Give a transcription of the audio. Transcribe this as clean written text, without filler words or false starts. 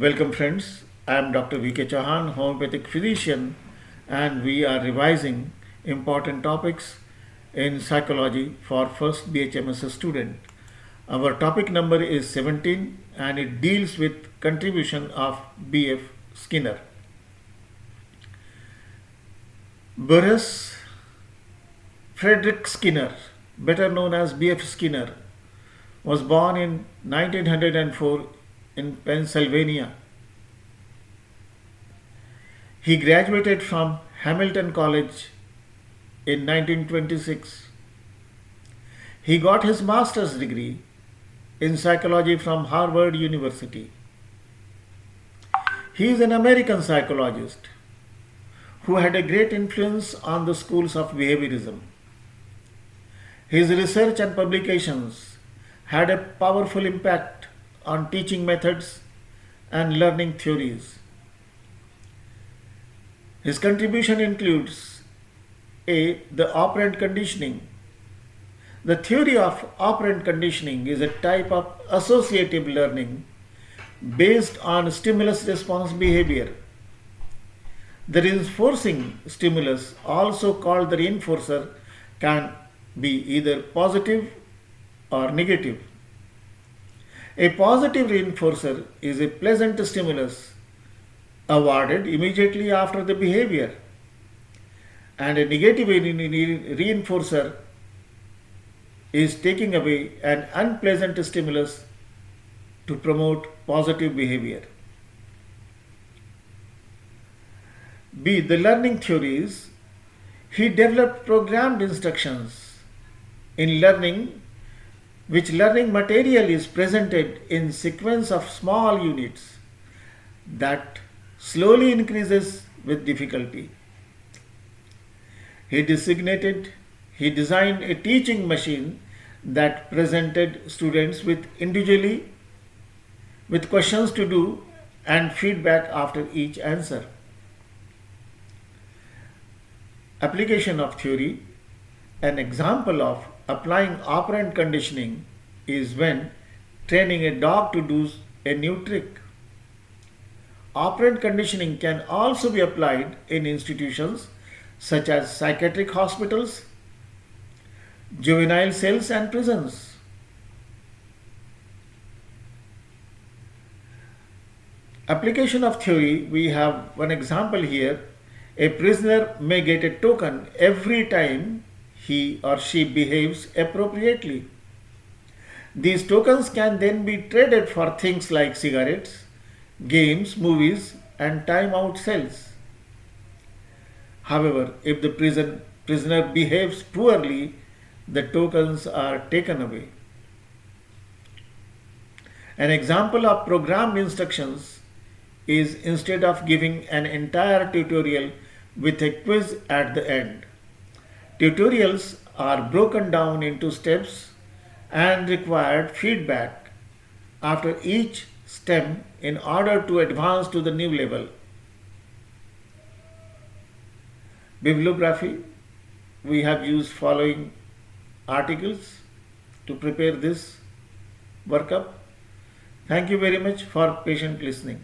Welcome friends, I am Dr. V.K. Chauhan, homeopathic physician, and we are revising important topics in psychology for first BHMS student. Our topic number is 17 and it deals with contribution of B.F. Skinner. Burrhus Frederick Skinner, better known as B.F. Skinner, was born in 1904 in Pennsylvania. He graduated from Hamilton College in 1926. He got his master's degree in psychology from Harvard University. He is an American psychologist who had a great influence on the schools of behaviorism. His research and publications had a powerful impact on teaching methods and learning theories. His contribution includes the operant conditioning. The theory of operant conditioning is a type of associative learning based on stimulus-response behavior. The reinforcing stimulus, also called the reinforcer, can be either positive or negative. A positive reinforcer is a pleasant stimulus awarded immediately after the behavior, and a negative reinforcer is taking away an unpleasant stimulus to promote positive behavior. B. The learning theories. He developed programmed instructions in learning, which learning material is presented in sequence of small units that slowly increases with difficulty. He designed a teaching machine that presented students with questions to do and feedback after each answer. Application of theory. An example of applying operant conditioning is when training a dog to do a new trick. Operant conditioning can also be applied in institutions such as psychiatric hospitals, juvenile cells, and prisons. Application of theory, we have one example here. A prisoner may get a token every time he or she behaves appropriately. These tokens can then be traded for things like cigarettes, games, movies, and time-out cells. However, if the prisoner behaves poorly, the tokens are taken away. An example of programmed instructions is instead of giving an entire tutorial with a quiz at the end. Tutorials are broken down into steps and required feedback after each step in order to advance to the new level. Bibliography. We have used following articles to prepare this workup. Thank you very much for patient listening.